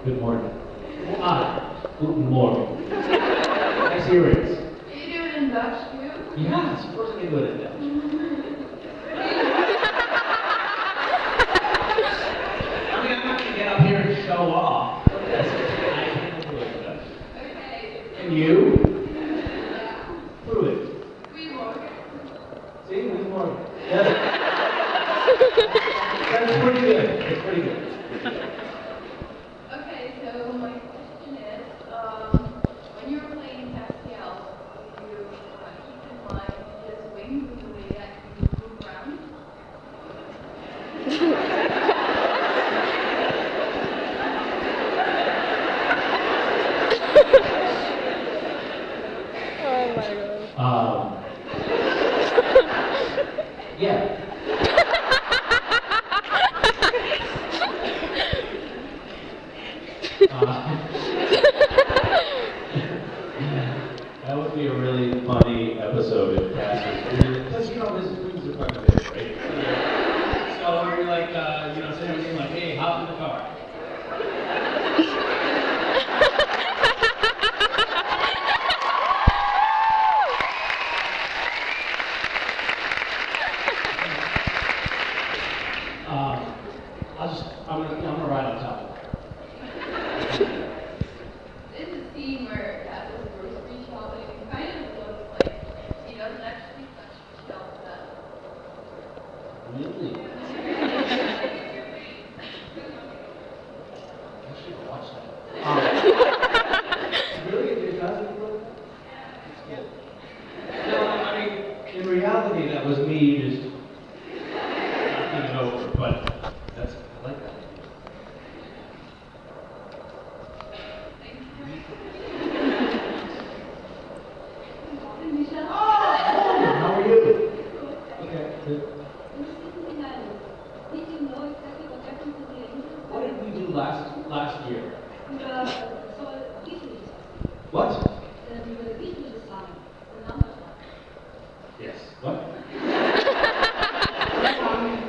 Good morning. Guten Morgen. Nice earrings. Do you do it in Dutch too? Yes, of course I can do it in Dutch. I mean, I'm not going to get up here and show off. But yes, I can do it in Dutch. Okay. And you? Yeah. Prove it. Goedemorgen. See, good morning. That's pretty good. That's pretty good. Okay, so my question is, when you were playing Pascal, did you keep in mind his wings and the way that he move around? Oh my god. Yeah. That would be a really funny episode if Cass was because you know his wings are fucking big, right? So you're like, saying like, hey, hop in the car. I'm gonna ride on top of it. There's a scene where Cat was grocery shopping and kind of looks like he doesn't actually touch the shelf that. Really? I should watch that. Really? It doesn't look? It's good. No, I mean, in reality, that was me just knocking it over, but I like that. Misha? How are you? Okay, good. Did you know exactly what happened to the angels? What did we do last year? So visually, What? the visual design, the number line. Yes. What?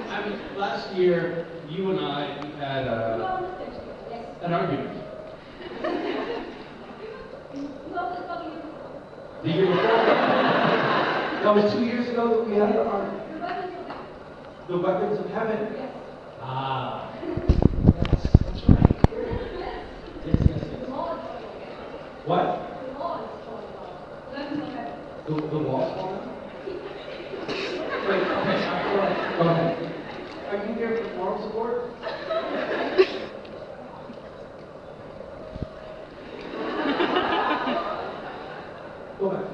I mean, last year, you and I, we had an argument. The year before? That was 2 years ago that we had our argument. The weapons of heaven? Ah. That's right. Yes. What? The wall's falling down? Wait, okay, go ahead. Are you here for moral support? Go back.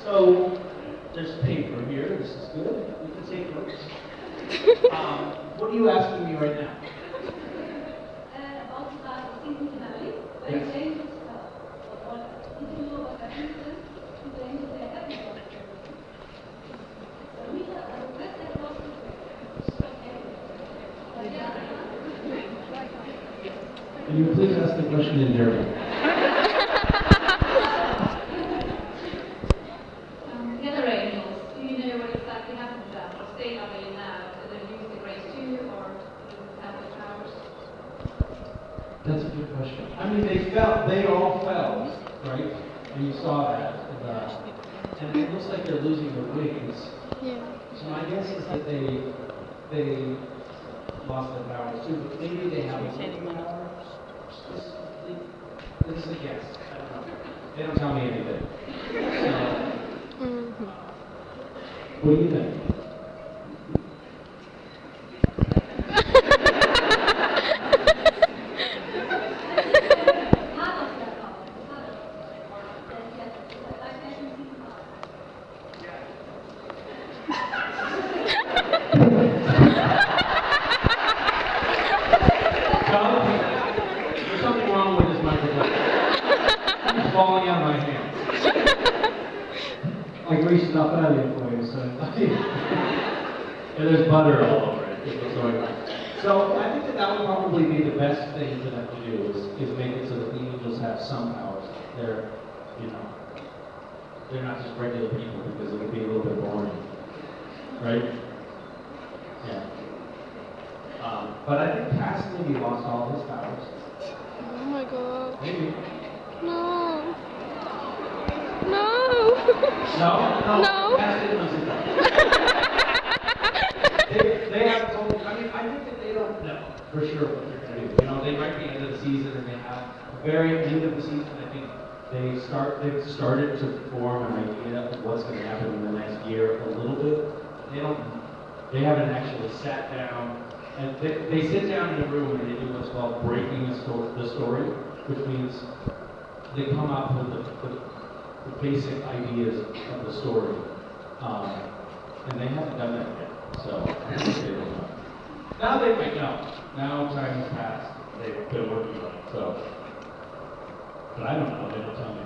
So, there's paper here. This is good. We can take notes. What are you asking me right now? About the season finale, when Yes. the angels fell. Did you know what happened to the angels they had before? So Misha, I request that was Can you please ask the question in German? The other angels, do you know what exactly happened to them? What state are they in now? Did they use the grace too, or have the powers? That's a good question. I mean, they all fell, right? And you saw that. And it looks like they're losing their wings. Yeah. So my guess is that they lost their powers too, but maybe they have a little power. This is a guess. I don't know. They don't tell me anything. So, what do you think? There's something wrong with this microphone. It's falling out of my hands. I greased it up earlier for you, so. And there's butter all over it. Is what's going on. So I think that would probably be the best thing for them to do is make it so that the angels have some powers. They're, they're not just regular people because it would be a little bit boring, right? Yeah. But I think Cass maybe lost all his powers. Oh my god. Maybe. No. No. No? No. Cass didn't lose his powers. They have told me, I mean, I think that they don't know for sure what they're going to do. You know, they might be end of the season and they have a very end of the season. I think they've started to form an idea of what's going to happen in the next year a little bit. They haven't actually sat down, and they sit down in a room and they do what's called breaking the story, which means they come up with the basic ideas of the story. And they haven't done that yet, so I think they don't know. Now they might know. Now time has passed. They've been working on it, so. But I don't know, they don't tell me.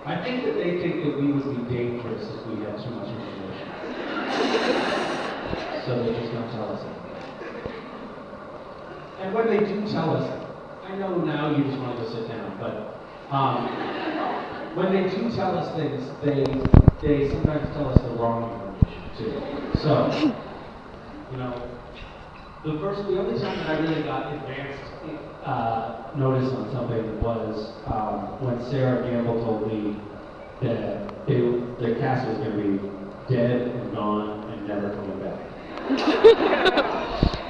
I think that they think that we would be dangerous if we had too much information. So they just don't tell us it. And when they do tell us it, I know now you just want to go sit down, but when they do tell us things, they sometimes tell us the wrong information too. So, you know, the only time that I really got advanced notice on something was when Sarah Gamble told me that the cast was going to be dead and gone and never coming back. And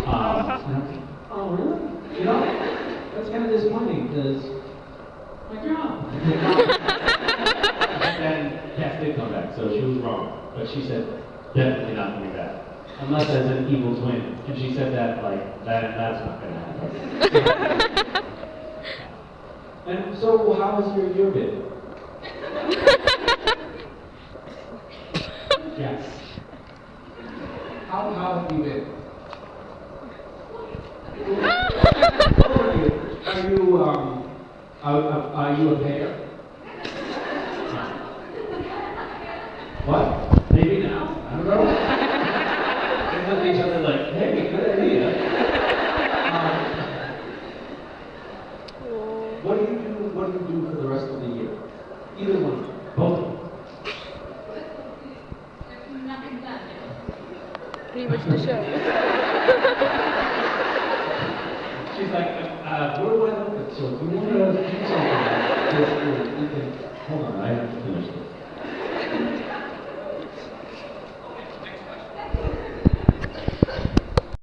I was like, oh really? You know, that's kind of disappointing because my job. And then Cass did come back, so she was wrong, but she said definitely not coming back. Unless as an evil twin. And she said that like, that's not going to happen. And so how was your year been? Yes. How have you been? Are you a pair? What? Maybe now? I don't know. They look at each other like, hey, good idea. What do you do for the rest of the year? Either one. Both of them. Nothing done. Pretty much the show. She's like, we're wide open, so if you want to do something, you can, hold on, I have to finish this.